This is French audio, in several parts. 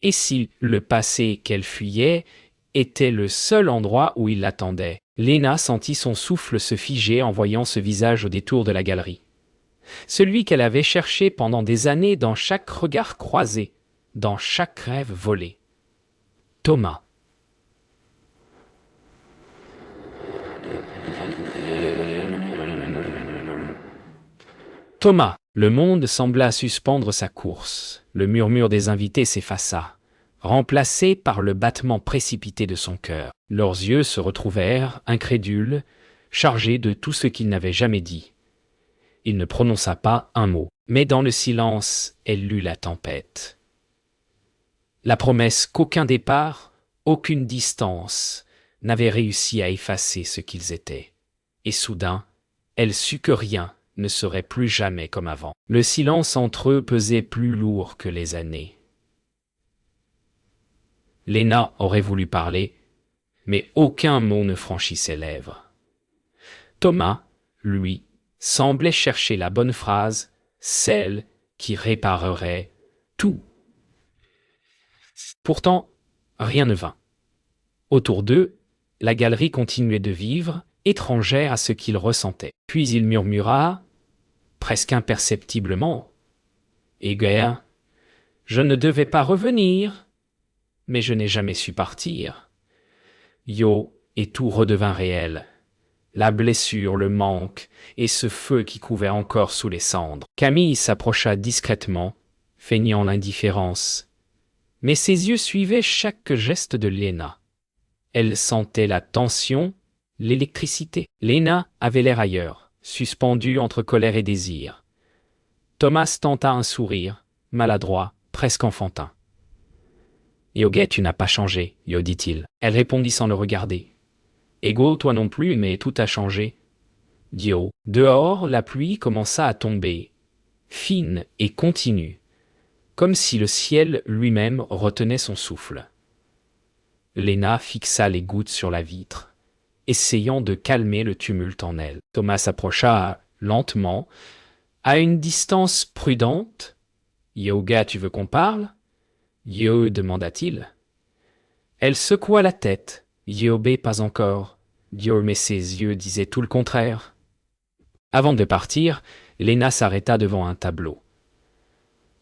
Et si le passé qu'elle fuyait était le seul endroit où il l'attendait? Léna sentit son souffle se figer en voyant ce visage au détour de la galerie. Celui qu'elle avait cherché pendant des années dans chaque regard croisé, dans chaque rêve volé. Thomas. Thomas. Le monde sembla suspendre sa course. Le murmure des invités s'effaça, remplacé par le battement précipité de son cœur. Leurs yeux se retrouvèrent, incrédules, chargés de tout ce qu'il n'avait jamais dit. Il ne prononça pas un mot, mais dans le silence, elle lut la tempête. La promesse qu'aucun départ, aucune distance, n'avait réussi à effacer ce qu'ils étaient. Et soudain, elle sut que rien ne serait plus jamais comme avant. Le silence entre eux pesait plus lourd que les années. Léna aurait voulu parler, mais aucun mot ne franchit ses lèvres. Thomas, lui, semblait chercher la bonne phrase, celle qui réparerait tout. Pourtant, rien ne vint. Autour d'eux, la galerie continuait de vivre, étrangère à ce qu'ils ressentaient. Puis il murmura, presque imperceptiblement, « Égaire, je ne devais pas revenir, mais je n'ai jamais su partir. » Yo, et tout redevint réel. La blessure, le manque, et ce feu qui couvait encore sous les cendres. Camille s'approcha discrètement, feignant l'indifférence. Mais ses yeux suivaient chaque geste de Léna. Elle sentait la tension, l'électricité. Léna avait l'air ailleurs, suspendue entre colère et désir. Thomas tenta un sourire, maladroit, presque enfantin. « Yoguet, tu n'as pas changé, Yo, dit-il. » Elle répondit sans le regarder. « Ego, toi non plus, mais tout a changé. » Yo. Dehors, la pluie commença à tomber, fine et continue, comme si le ciel lui-même retenait son souffle. Léna fixa les gouttes sur la vitre, essayant de calmer le tumulte en elle. Thomas s'approcha lentement, à une distance prudente. « Yoga, tu veux qu'on parle ?» Yo, demanda-t-il. Elle secoua la tête. Yobé, pas encore. Yo, mais ses yeux disaient tout le contraire. Avant de partir, Léna s'arrêta devant un tableau.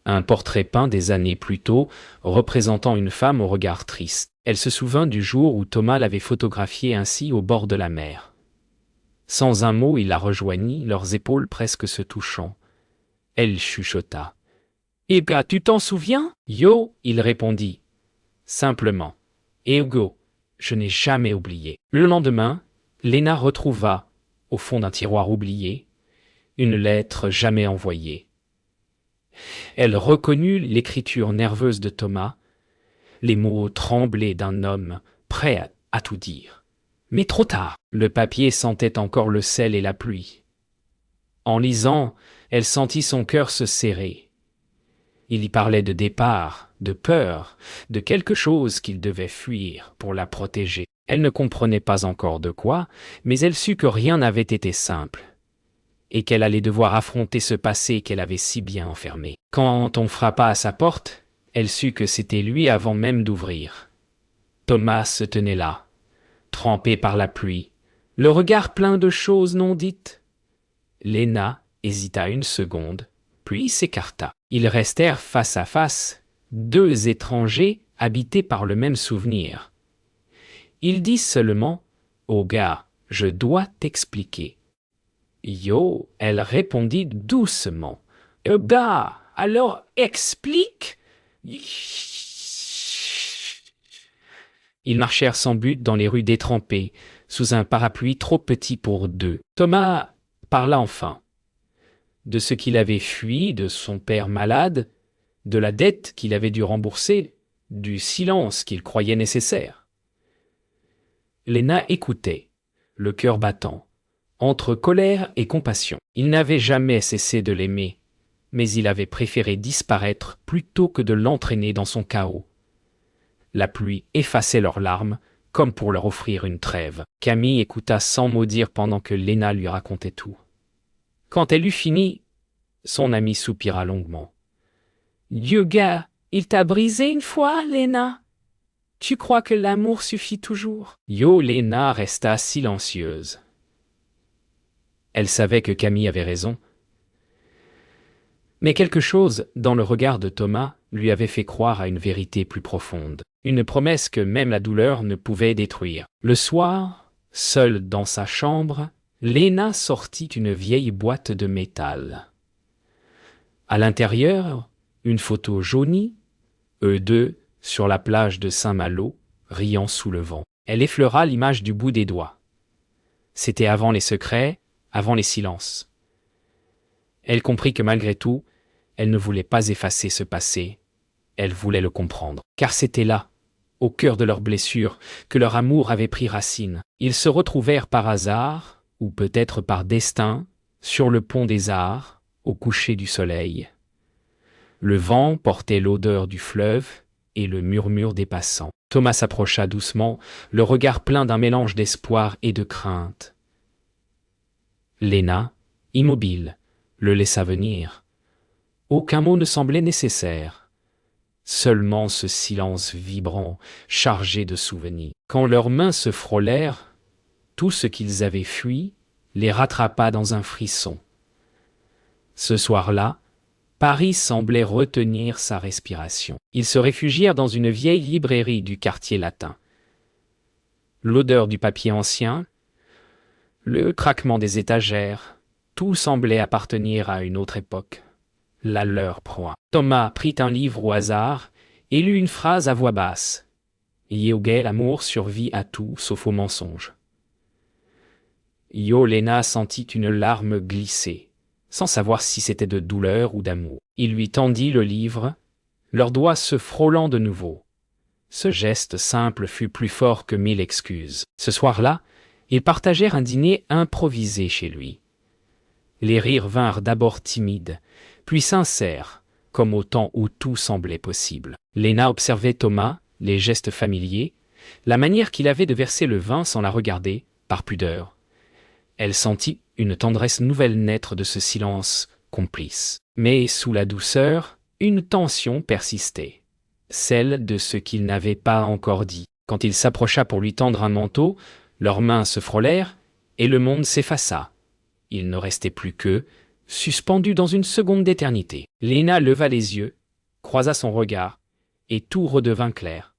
Un portrait peint des années plus tôt, représentant une femme au regard triste. Elle se souvint du jour où Thomas l'avait photographiée ainsi au bord de la mer. Sans un mot, il la rejoignit, leurs épaules presque se touchant. Elle chuchota. « Eh bien, tu t'en souviens ?» Yo, il répondit. Simplement. « Ego, je n'ai jamais oublié. » Le lendemain, Léna retrouva, au fond d'un tiroir oublié, une lettre jamais envoyée. Elle reconnut l'écriture nerveuse de Thomas, les mots tremblés d'un homme prêt à tout dire. Mais trop tard, le papier sentait encore le sel et la pluie. En lisant, elle sentit son cœur se serrer. Il y parlait de départ, de peur, de quelque chose qu'il devait fuir pour la protéger. Elle ne comprenait pas encore de quoi, mais elle sut que rien n'avait été simple, et qu'elle allait devoir affronter ce passé qu'elle avait si bien enfermé. Quand on frappa à sa porte, elle sut que c'était lui avant même d'ouvrir. Thomas se tenait là, trempé par la pluie, le regard plein de choses non dites. Léna hésita une seconde, puis s'écarta. Ils restèrent face à face, deux étrangers habités par le même souvenir. Il dit seulement « Oh gars, je dois t'expliquer. » Yo, elle répondit doucement « Gars, alors explique !» Ils marchèrent sans but dans les rues détrempées, sous un parapluie trop petit pour deux. Thomas parla enfin. De ce qu'il avait fui, de son père malade, de la dette qu'il avait dû rembourser, du silence qu'il croyait nécessaire. Léna écoutait, le cœur battant, entre colère et compassion. Il n'avait jamais cessé de l'aimer, mais il avait préféré disparaître plutôt que de l'entraîner dans son chaos. La pluie effaçait leurs larmes, comme pour leur offrir une trêve. Camille écouta sans mot dire pendant que Léna lui racontait tout. Quand elle eut fini, son ami soupira longuement. « Dieu gars, Il t'a brisé une fois, Léna? Tu crois que l'amour suffit toujours? Léna resta silencieuse. Elle savait que Camille avait raison. Mais quelque chose dans le regard de Thomas lui avait fait croire à une vérité plus profonde, une promesse que même la douleur ne pouvait détruire. Le soir, seule dans sa chambre, Léna sortit une vieille boîte de métal. À l'intérieur, une photo jaunie, eux deux, sur la plage de Saint-Malo, riant sous le vent. Elle effleura l'image du bout des doigts. C'était avant les secrets, avant les silences. Elle comprit que malgré tout, elle ne voulait pas effacer ce passé, elle voulait le comprendre. Car c'était là, au cœur de leurs blessures, que leur amour avait pris racine. Ils se retrouvèrent par hasard, ou peut-être par destin, sur le pont des Arts, au coucher du soleil. Le vent portait l'odeur du fleuve et le murmure des passants. Thomas s'approcha doucement, le regard plein d'un mélange d'espoir et de crainte. Léna, immobile, le laissa venir. Aucun mot ne semblait nécessaire. Seulement ce silence vibrant, chargé de souvenirs. Quand leurs mains se frôlèrent, tout ce qu'ils avaient fui les rattrapa dans un frisson. Ce soir-là, Paris semblait retenir sa respiration. Ils se réfugièrent dans une vieille librairie du quartier latin. L'odeur du papier ancien, le craquement des étagères, tout semblait appartenir à une autre époque, la leur proie. Thomas prit un livre au hasard et lut une phrase à voix basse. Yoga, l'amour survit à tout sauf au mensonge. Léna sentit une larme glisser, sans savoir si c'était de douleur ou d'amour. Il lui tendit le livre, leurs doigts se frôlant de nouveau. Ce geste simple fut plus fort que 1000 excuses. Ce soir-là, ils partagèrent un dîner improvisé chez lui. Les rires vinrent d'abord timides, puis sincères, comme au temps où tout semblait possible. Léna observait Thomas, les gestes familiers, la manière qu'il avait de verser le vin sans la regarder, par pudeur. Elle sentit une tendresse nouvelle naître de ce silence complice. Mais sous la douceur, une tension persistait, celle de ce qu'il n'avait pas encore dit. Quand il s'approcha pour lui tendre un manteau, leurs mains se frôlèrent et le monde s'effaça. Il ne restait plus qu'eux, suspendus dans une seconde d'éternité. Léna leva les yeux, croisa son regard, et tout redevint clair.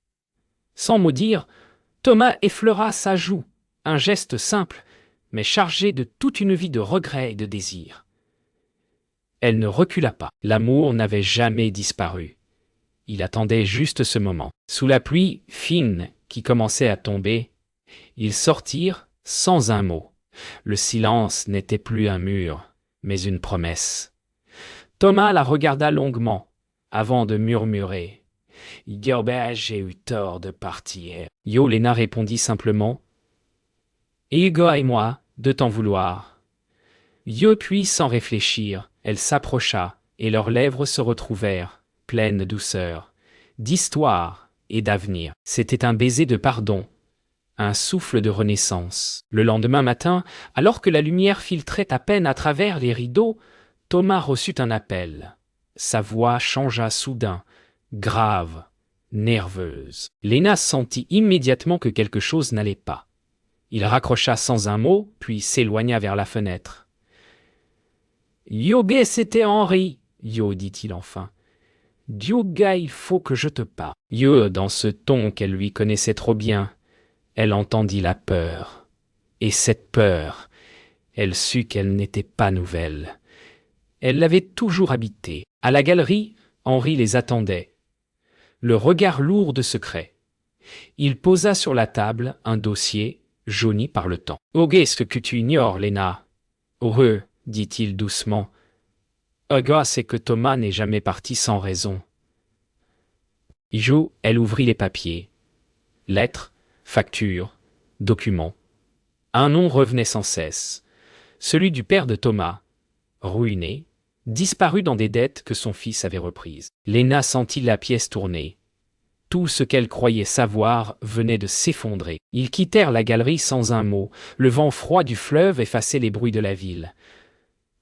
Sans mot dire, Thomas effleura sa joue, un geste simple, mais chargé de toute une vie de regrets et de désirs. Elle ne recula pas. L'amour n'avait jamais disparu. Il attendait juste ce moment. Sous la pluie fine qui commençait à tomber, ils sortirent sans un mot. Le silence n'était plus un mur, mais une promesse. Thomas la regarda longuement, avant de murmurer. « J'ai eu tort de partir. » Léna répondit simplement. « Hugo et moi, de t'en vouloir. » Puis, sans réfléchir, elle s'approcha, et leurs lèvres se retrouvèrent, pleines de douceur, d'histoire et d'avenir. C'était un baiser de pardon, un souffle de renaissance. Le lendemain matin, alors que la lumière filtrait à peine à travers les rideaux, Thomas reçut un appel. Sa voix changea soudain, grave, nerveuse. Léna sentit immédiatement que quelque chose n'allait pas. Il raccrocha sans un mot, puis s'éloigna vers la fenêtre. « Yoga, c'était Henri, dit-il enfin. « Yoga, il faut que je te parle. » Dans ce ton qu'elle lui connaissait trop bien, elle entendit la peur. Et cette peur, elle sut qu'elle n'était pas nouvelle. Elle l'avait toujours habitée. À la galerie, Henri les attendait, le regard lourd de secret. Il posa sur la table un dossier jauni par le temps. « Oh, ce que tu ignores, Léna. Heureux, dit-il doucement. C'est que Thomas n'est jamais parti sans raison. » Elle ouvrit les papiers. Lettres, factures, documents. Un nom revenait sans cesse. Celui du père de Thomas, ruiné, disparu dans des dettes que son fils avait reprises. Léna sentit la pièce tourner. Tout ce qu'elle croyait savoir venait de s'effondrer. Ils quittèrent la galerie sans un mot. Le vent froid du fleuve effaçait les bruits de la ville.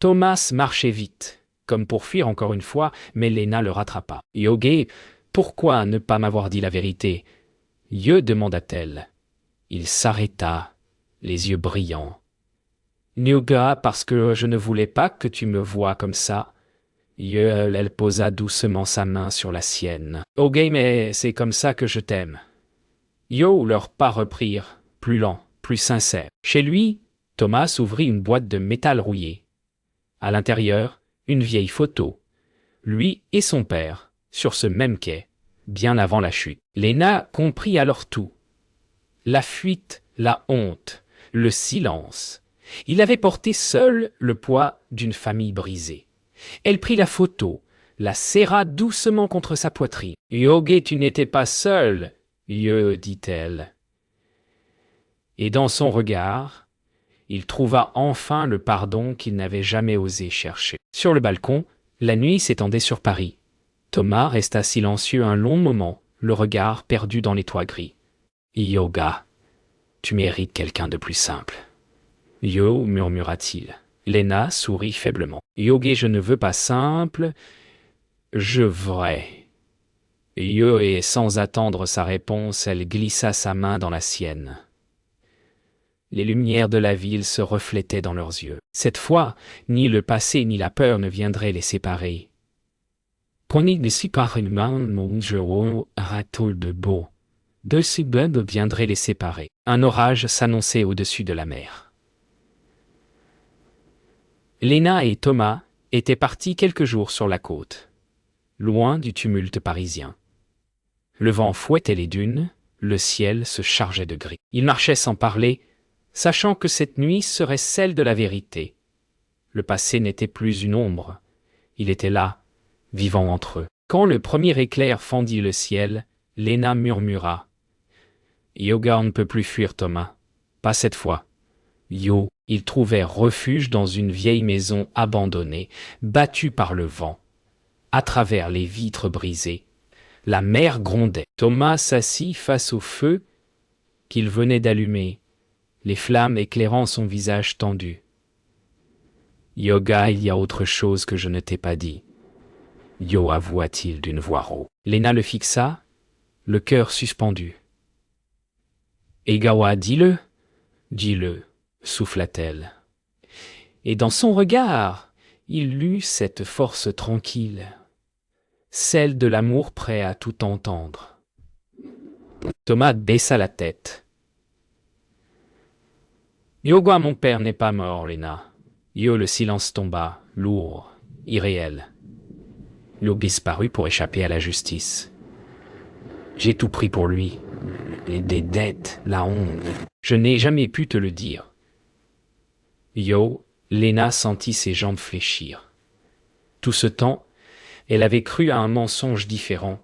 Thomas marchait vite, comme pour fuir encore une fois, mais Léna le rattrapa. « Yoga, Pourquoi ne pas m'avoir dit la vérité? Ye demanda-t-elle. Il s'arrêta, les yeux brillants. Yoga, parce que je ne voulais pas que tu me voies comme ça. Elle posa doucement sa main sur la sienne. Ok, mais c'est comme ça que je t'aime. Leurs pas reprirent, plus lents, plus sincères. Chez lui, Thomas ouvrit une boîte de métal rouillé. À l'intérieur, une vieille photo. Lui et son père, sur ce même quai, bien avant la chute. Lena comprit alors tout. La fuite, la honte, le silence. Il avait porté seul le poids d'une famille brisée. Elle prit la photo, la serra doucement contre sa poitrine. « Yogi, tu n'étais pas seul, dit-elle. Et dans son regard, il trouva enfin le pardon qu'il n'avait jamais osé chercher. Sur le balcon, la nuit s'étendait sur Paris. Thomas resta silencieux un long moment, le regard perdu dans les toits gris. « Yoga, tu mérites quelqu'un de plus simple. » « Yo, murmura-t-il. Lena sourit faiblement. « Yogi, je ne veux pas simple, je vrai. » Yo, et sans attendre sa réponse, elle glissa sa main dans la sienne. Les lumières de la ville se reflétaient dans leurs yeux. Cette fois, ni le passé ni la peur ne viendraient les séparer. Prenez d'ici par une main mon jeu ratoule de beau. Deux suburbes viendraient les séparer. Un orage s'annonçait au-dessus de la mer. Lena et Thomas étaient partis quelques jours sur la côte, loin du tumulte parisien. Le vent fouettait les dunes, le ciel se chargeait de gris. Ils marchaient sans parler, sachant que cette nuit serait celle de la vérité. Le passé n'était plus une ombre, il était là, vivant entre eux. Quand le premier éclair fendit le ciel, Lena murmura. « Yoga, on ne peut plus fuir Thomas. Pas cette fois. » Yo, ils trouvèrent refuge dans une vieille maison abandonnée, battue par le vent. À travers les vitres brisées, la mer grondait. Thomas s'assit face au feu qu'il venait d'allumer, les flammes éclairant son visage tendu. « Yoga, il y a autre chose que je ne t'ai pas dit. » Yo avoua-t-il d'une voix rauque. Lena le fixa, le cœur suspendu. « Egawa, dis-le, dis-le. » souffla-t-elle. Et dans son regard, il lut cette force tranquille, celle de l'amour prêt à tout entendre. Thomas baissa la tête. « Yoga, mon père n'est pas mort, Lena. » Yo, le silence tomba, lourd, irréel. Yo disparut pour échapper à la justice. J'ai tout pris pour lui. Des dettes, la honte. Je n'ai jamais pu te le dire. Yo, Lena sentit ses jambes fléchir. Tout ce temps, elle avait cru à un mensonge différent,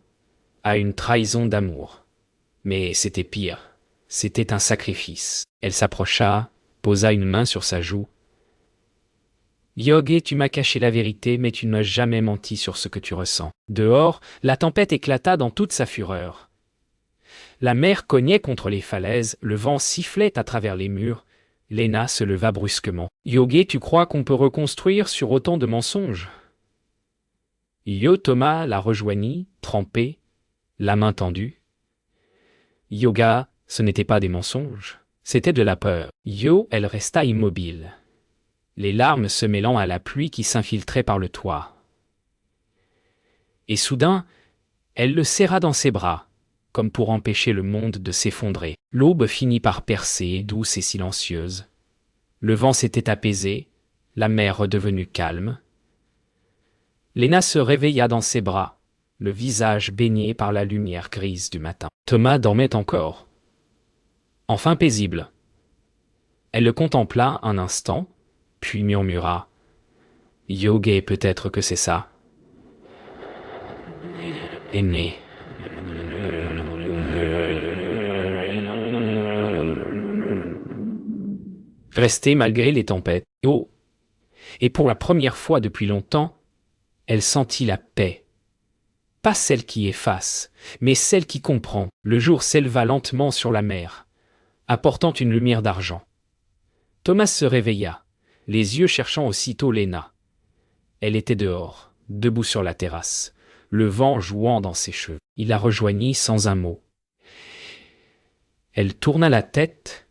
à une trahison d'amour. Mais c'était pire, c'était un sacrifice. Elle s'approcha, posa une main sur sa joue. « Yogi, tu m'as caché la vérité, mais tu ne m'as jamais menti sur ce que tu ressens. » Dehors, la tempête éclata dans toute sa fureur. La mer cognait contre les falaises, le vent sifflait à travers les murs. Lena se leva brusquement. « Yogi, tu crois qu'on peut reconstruire sur autant de mensonges ?» Yo, Thomas la rejoignit, trempé, la main tendue. « Yoga, ce n'était pas des mensonges, c'était de la peur. » Yo, elle resta immobile, les larmes se mêlant à la pluie qui s'infiltrait par le toit. Et soudain, elle le serra dans ses bras, comme pour empêcher le monde de s'effondrer. L'aube finit par percer, douce et silencieuse. Le vent s'était apaisé, la mer redevenue calme. Lena se réveilla dans ses bras, le visage baigné par la lumière grise du matin. Thomas dormait encore. Enfin paisible. Elle le contempla un instant, puis murmura « Yogi, peut-être que c'est ça. » Aimé. Restait malgré les tempêtes. Oh! Et pour la première fois depuis longtemps, elle sentit la paix. Pas celle qui efface, mais celle qui comprend. Le jour s'éleva lentement sur la mer, apportant une lumière d'argent. Thomas se réveilla, les yeux cherchant aussitôt Lena. Elle était dehors, debout sur la terrasse, le vent jouant dans ses cheveux. Il la rejoignit sans un mot. Elle tourna la tête,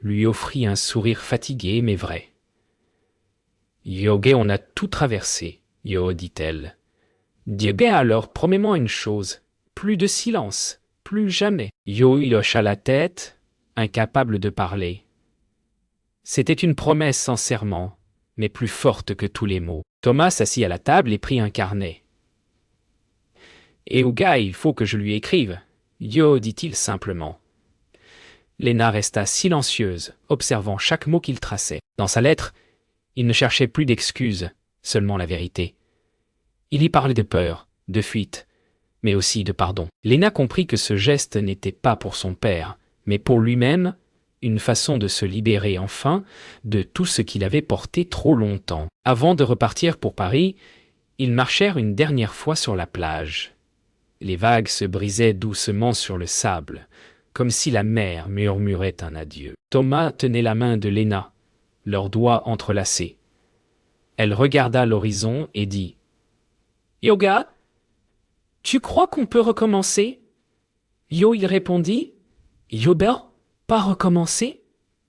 lui offrit un sourire fatigué mais vrai. « Yoge, on a tout traversé, Yo, dit-elle. Yoge, alors promets-moi une chose, plus de silence, plus jamais. » Yo, il hocha la tête, incapable de parler. C'était une promesse sans serment, mais plus forte que tous les mots. Thomas s'assit à la table et prit un carnet. « Et Ouga, il faut que je lui écrive. » Yo, dit-il simplement. Léna resta silencieuse, observant chaque mot qu'il traçait. Dans sa lettre, il ne cherchait plus d'excuses, seulement la vérité. Il y parlait de peur, de fuite, mais aussi de pardon. Léna comprit que ce geste n'était pas pour son père, mais pour lui-même, une façon de se libérer enfin de tout ce qu'il avait porté trop longtemps. Avant de repartir pour Paris, ils marchèrent une dernière fois sur la plage. Les vagues se brisaient doucement sur le sable, comme si la mer murmurait un adieu. Thomas tenait la main de Léna, leurs doigts entrelacés. Elle regarda l'horizon et dit « Yoga, tu crois qu'on peut recommencer ?» Yo, il répondit « Yoba, pas recommencer,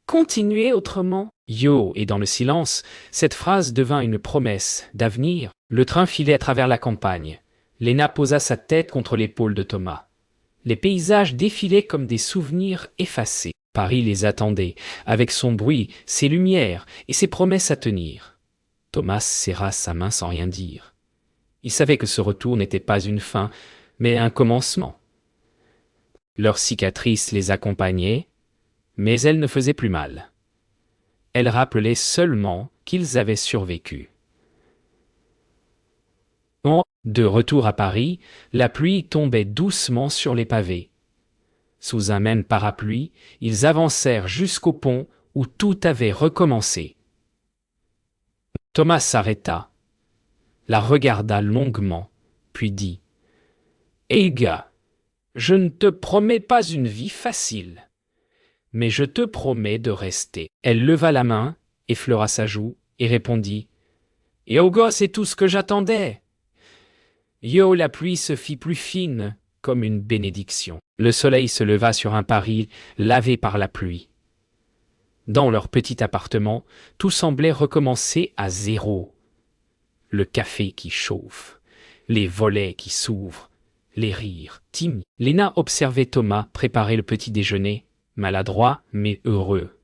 continuer autrement. » Yo, et dans le silence, cette phrase devint une promesse d'avenir. Le train filait à travers la campagne. Léna posa sa tête contre l'épaule de Thomas. Les paysages défilaient comme des souvenirs effacés. Paris les attendait, avec son bruit, ses lumières et ses promesses à tenir. Thomas serra sa main sans rien dire. Il savait que ce retour n'était pas une fin, mais un commencement. Leurs cicatrices les accompagnaient, mais elles ne faisaient plus mal. Elles rappelaient seulement qu'ils avaient survécu. De retour à Paris, la pluie tombait doucement sur les pavés. Sous un même parapluie, ils avancèrent jusqu'au pont où tout avait recommencé. Thomas s'arrêta, la regarda longuement, puis dit « Hé gars, je ne te promets pas une vie facile, mais je te promets de rester. » Elle leva la main, effleura sa joue et répondit « Yo gosse, c'est tout ce que j'attendais. » Yo, la pluie se fit plus fine, comme une bénédiction. Le soleil se leva sur un Paris lavé par la pluie. Dans leur petit appartement, tout semblait recommencer à zéro. Le café qui chauffe, les volets qui s'ouvrent, les rires timides. Léna observait Thomas préparer le petit déjeuner, maladroit mais heureux.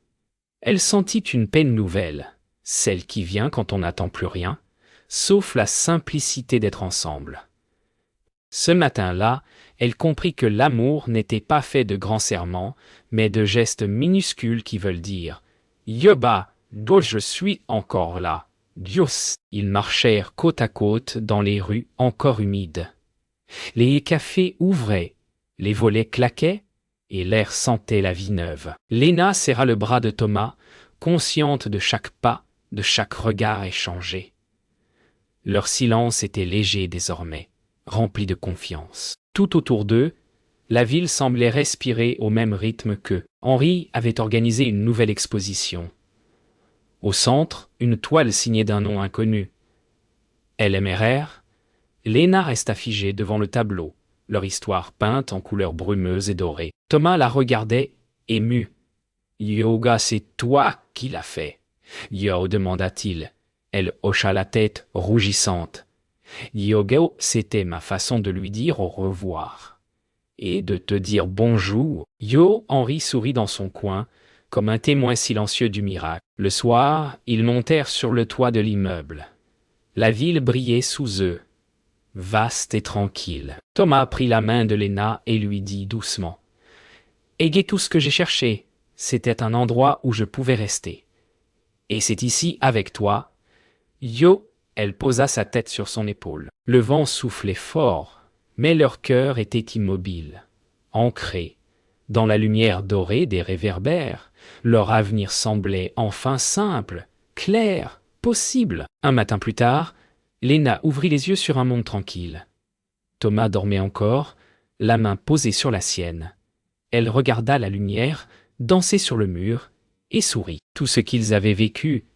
Elle sentit une peine nouvelle, celle qui vient quand on n'attend plus rien, sauf la simplicité d'être ensemble. Ce matin-là, elle comprit que l'amour n'était pas fait de grands serments, mais de gestes minuscules qui veulent dire « Yoba, do je suis encore là, Dios !» Ils marchèrent côte à côte dans les rues encore humides. Les cafés ouvraient, les volets claquaient, et l'air sentait la vie neuve. Léna serra le bras de Thomas, consciente de chaque pas, de chaque regard échangé. Leur silence était léger désormais, rempli de confiance. Tout autour d'eux, la ville semblait respirer au même rythme qu'eux. Henri avait organisé une nouvelle exposition. Au centre, une toile signée d'un nom inconnu. LMRR, Léna resta figée devant le tableau, leur histoire peinte en couleurs brumeuses et dorées. Thomas la regardait, ému. « Yoga, c'est toi qui l'as fait. » Yo, demanda-t-il. Elle hocha la tête, rougissante. Yoga, c'était ma façon de lui dire au revoir. Et de te dire bonjour. Yo, Henri sourit dans son coin, comme un témoin silencieux du miracle. Le soir, ils montèrent sur le toit de l'immeuble. La ville brillait sous eux, vaste et tranquille. Thomas prit la main de Léna et lui dit doucement « Ayez tout ce que j'ai cherché. C'était un endroit où je pouvais rester. Et c'est ici, avec toi. » Yo, elle posa sa tête sur son épaule. Le vent soufflait fort, mais leur cœur était immobile, ancré. Dans la lumière dorée des réverbères, leur avenir semblait enfin simple, clair, possible. Un matin plus tard, Léna ouvrit les yeux sur un monde tranquille. Thomas dormait encore, la main posée sur la sienne. Elle regarda la lumière danser sur le mur et sourit. Tout ce qu'ils avaient vécu,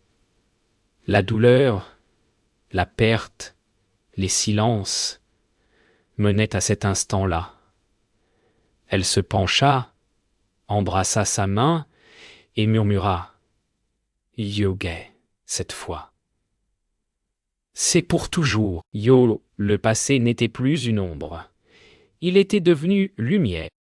la douleur, la perte, les silences, menait à cet instant-là. Elle se pencha, embrassa sa main et murmura « Yoge, cette fois. » C'est pour toujours. Yo, le passé n'était plus une ombre. Il était devenu lumière.